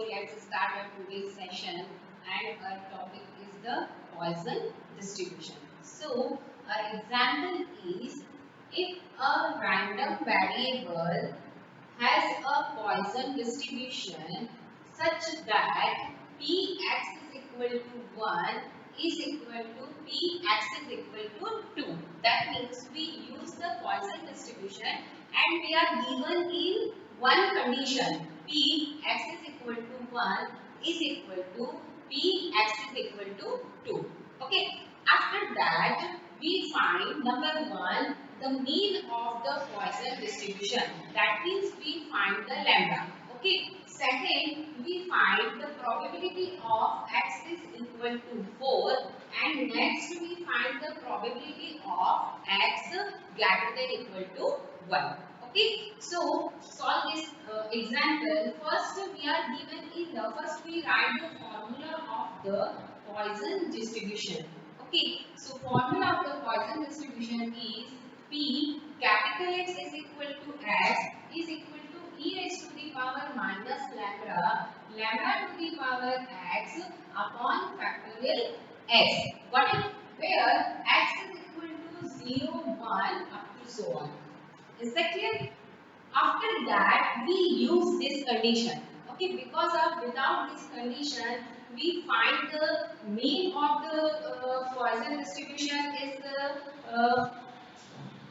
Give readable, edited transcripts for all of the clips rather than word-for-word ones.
let's start our today's session, and our topic is the Poisson distribution. So our example is, if a random variable has a Poisson distribution such that Px is equal to 1 is equal to Px is equal to 2. That means we use the Poisson distribution and we are given in one condition, Px is equal to 1 is equal to Px is equal to 2. Okay. After that, we find number 1, the mean of the Poisson distribution. That means we find the lambda. Okay. Second, we find the probability of x is equal to 4, and next we find the probability of x greater than equal to 1. Okay, so solve this example. First, we are given in the first we write the formula of the Poisson distribution. Okay, so formula of the Poisson distribution is P capital X is equal to x is equal to e raised to the power minus lambda, lambda to the power x upon factorial x. Got it? Where x is equal to 0, 1 up to so on. Is that clear? After that, we use this condition. Okay, because of without this condition, we find the mean of the Poisson distribution is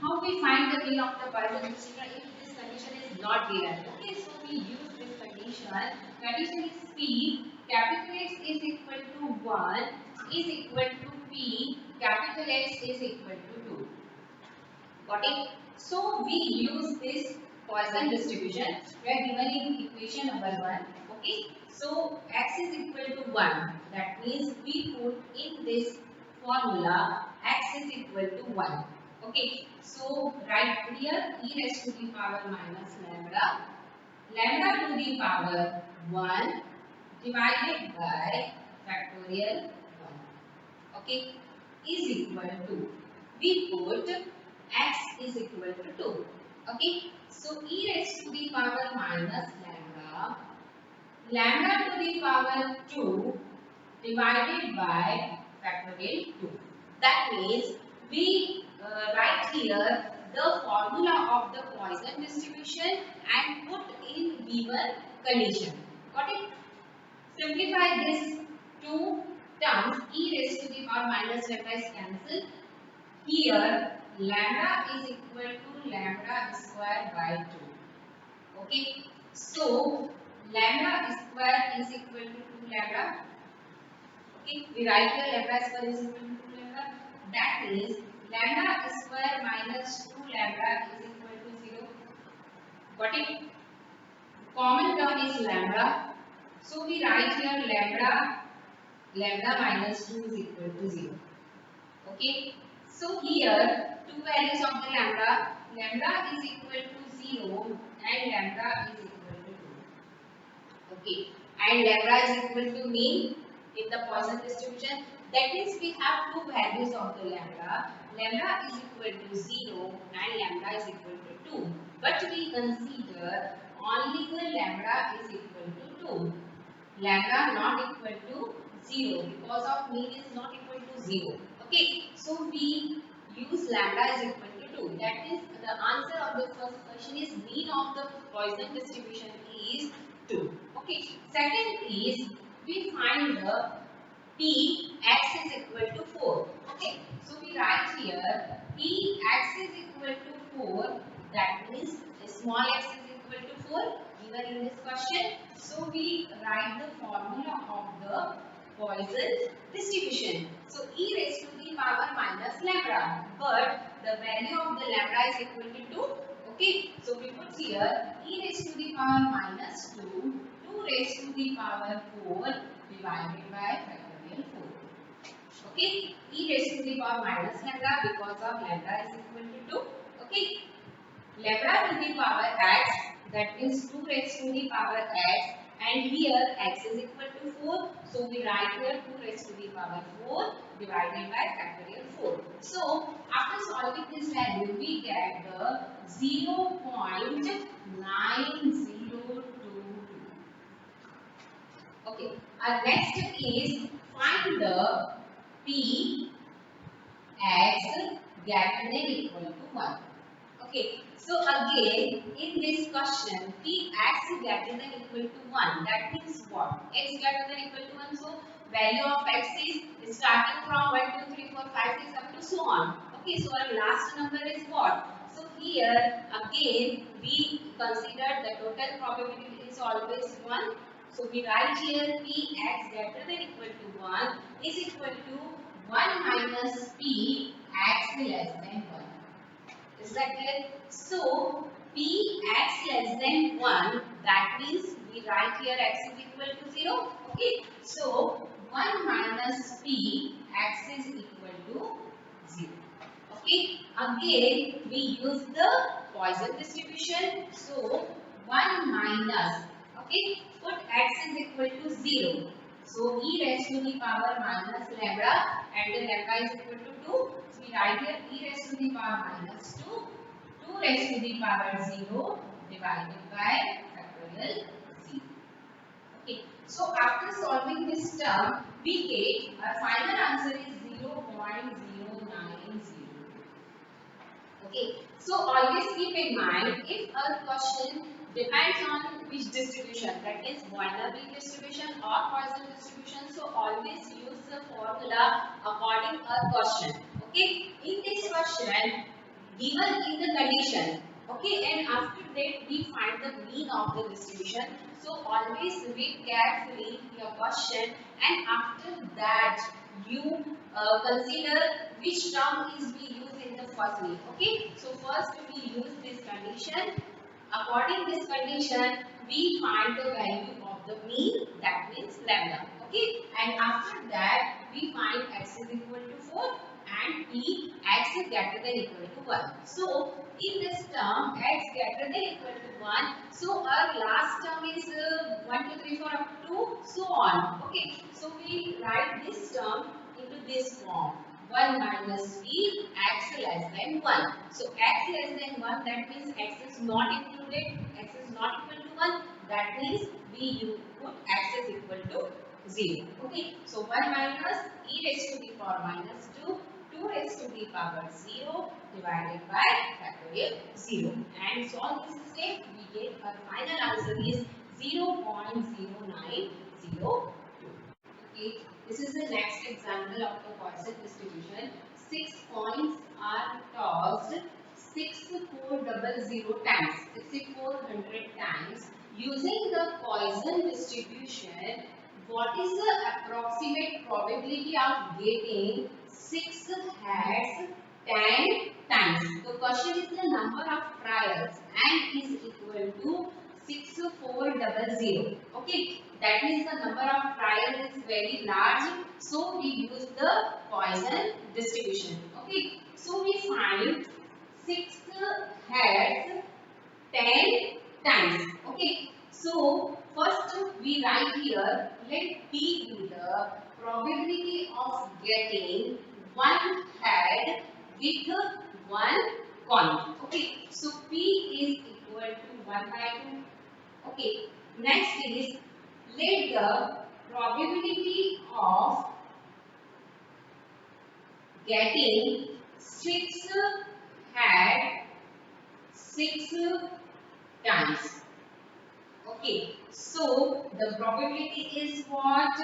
how we find the mean of the Poisson distribution if this condition is not given. Okay, so we use this condition. Condition is P capital X is equal to 1 is equal to P capital X is equal to 2. Got it? So we use this Poisson distribution. We are given in equation number 1. Okay. So x is equal to 1. That means we put in this formula x is equal to 1. Okay. So right here e raised to the power minus lambda, lambda to the power 1 divided by factorial 1. Okay. Is equal to, we put x is equal to 2. Okay, so e raised to the power minus lambda, lambda to the power 2 divided by factorial 2. That means we write here the formula of the Poisson distribution and put in given condition. Got it? Simplify this two terms, e raised to the power minus lambda is cancelled. Here lambda is equal to lambda square by 2. Okay, so lambda square is equal to 2 lambda. Okay, we write here lambda square is equal to 2 lambda. That is lambda square minus 2 lambda is equal to 0. Got it? Common term is lambda. So we write here lambda minus 2 is equal to 0. Okay. So here two values of the lambda is equal to 0 and lambda is equal to 2. Okay, and lambda is equal to mean in the Poisson distribution. That means we have two values of the lambda is equal to 0 and lambda is equal to 2. But we consider only the lambda is equal to 2. Lambda not equal to 0 because of mean is not equal to 0. Okay, so we use lambda is equal to 2. That is the answer of the first question is mean of the Poisson distribution is 2. Okay, second is we find the P x is equal to 4. Okay, so we write here P x is equal to 4. That means small x is equal to 4 given in this question. So we write the formula of the Poisson distribution. So e raised to the power minus lambda, but the value of the lambda is equal to 2. Okay, so we put here e raised to the power minus 2, 2 raised to the power 4 divided by factorial 4. Okay, e raised to the power minus lambda because of lambda is equal to 2. Okay, lambda to the power x, that means 2 raised to the power x, and here x is equal to 4. So we write here 2 raised to the power 4 divided by factorial 4. So after solving this value, we get the 0.9022. Okay. Next is find the p x greater than equal to 1. Okay, so again in this question p x greater than equal to 1, that means what? X greater than equal to 1, so value of x is starting from 1 2 3 4 5 6 up to so on. Okay, so our last number is what? So here again we consider the total probability is always 1. So we write here p x greater than equal to 1 is equal to 1 minus p x less than 1. Is that clear? So p x less than 1, that means we write here x is equal to 0. Okay. So 1 minus p x is equal to 0. Okay. Again we use the Poisson distribution. So 1 minus, okay, put x is equal to 0. So e raised to the power minus lambda, and the lambda is equal to 2. So we write here e raised to the power minus 2, 2 raised to the power 0 divided by factorial 0. Okay. So after solving this term, we get our final answer is 0.090. Okay, so always keep in mind if a question depends on which distribution, that is Wanner-Lee distribution or Poisson distribution, so always use the formula according a question. Okay, in this question given in the condition, okay, and after that we find the mean of the distribution. So always read carefully your question, and after that you consider which term is we use in the first mean. Okay, so first we use this condition. According this condition, we find the value of the mean, that means lambda. Okay, and after that we find x is equal to 4 and p x is greater than equal to 1. So in this term x greater than equal to 1, so our last term is 1 2 3 4 up to so on. Okay, so we write this term into this form, 1 minus p x less than 1. So x less than 1, that means x is not included, x is not equal to 1, that means we put x is equal to 0. Okay, so 1 minus e raised to the power minus 2, 2 raised to the power 0 divided by factorial 0. And solve this step, we get our final answer is 0.0902. Okay, this is the next example of the Poisson distribution. 6 points are tossed 6400 times, 6400 times. Using the Poisson distribution, what is the approximate probability of getting 6 heads 10 times? The question is the number of trials and is equal to 6400. Okay, that means the number of trials is very large, so we use the Poisson distribution. Okay, so we find 6 heads 10 times. Okay, so first we write here, let P be the probability of getting one head with one coin. Okay, so P is equal to 1 by 2. Okay, next is let the probability of getting 6 head 6 times. Okay, so the probability is what?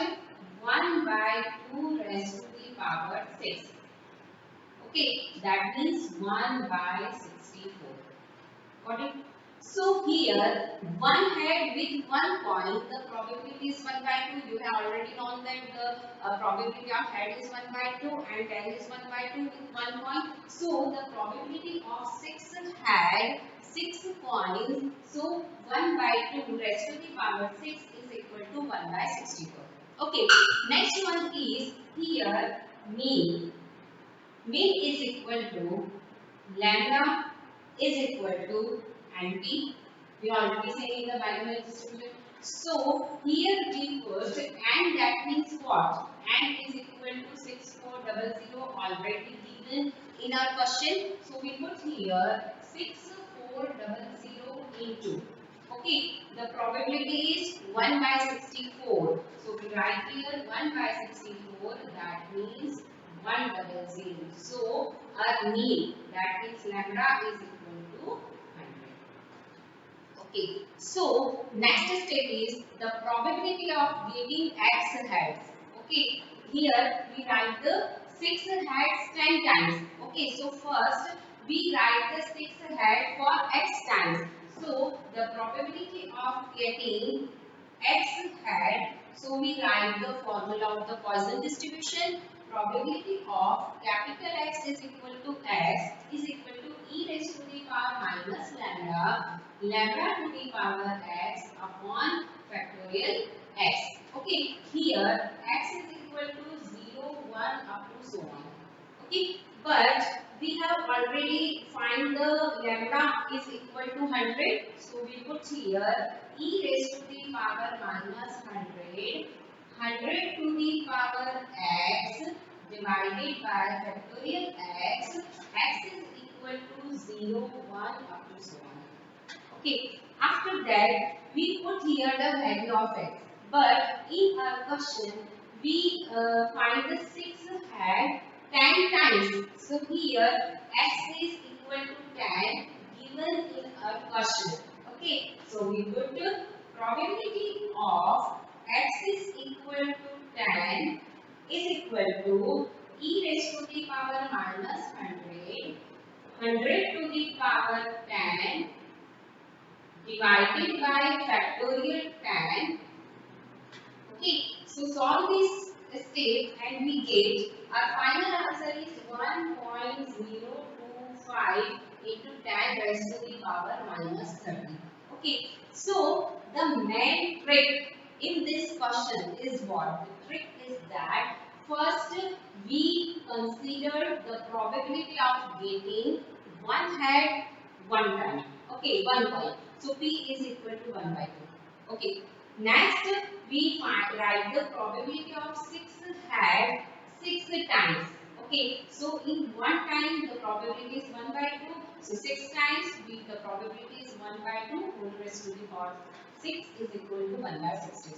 1 by 2 raised to the power 6. Okay, that means 1 by 64. Got it? So here, one head with one coin, the probability is 1 by 2. You have already known that the probability of head is 1 by 2 and tail is 1 by 2 with one coin. So the probability of 6 head, 6 coins, so 1 by 2 raised to the power 6 is equal to 1 by 64. Okay, next one is here mean. Mean is equal to lambda is equal to NP. We already say in the binomial distribution. So here we put and, that means what? And is equal to 6400 already given in our question. So we put here 6400 into. Okay, the probability is 1 by 64. So we write here 1 by 64, that means 100. So our mean, that means lambda is equal to 100. Okay, so next step is the probability of getting x heads. Okay, here we write the 6 heads 10 times. Okay, so first we write the 6 head for x times. So the probability of getting x head, so we write the formula of the Poisson distribution. Probability of capital X is equal to x is equal to e raised to the power minus lambda, lambda to the power x upon factorial x. Okay, here x is equal to 0, 1 up to so on. Okay, but we have already find the lambda is equal to 100, so we put here e raised to the power minus 100, 100 to the power x divided by factorial x, x is equal to 0, 1 up to so on. Okay, after that we put here the value of x, but in our question we find the 6 had 10 times. So here x is equal to 10 given in our question. Okay, so we put the probability of x is equal to 10 is equal to e raised to the power minus 100, 100 to the power 10 divided by factorial 10. Okay, so solve this step and we get our final answer is 1.025 into 10 raised to the power minus 30. Okay, so the main trick in this question is what? The trick is that first we consider the probability of getting one head one time. Okay, 1 point. So P is equal to 1 by 2. Okay. Next, we write the probability of 6 head 6 times. Okay. So in one time the probability is 1 by 2. So 6 times the probability is 1 by 2 whole raised to the power 6 is equal to 1 by 60.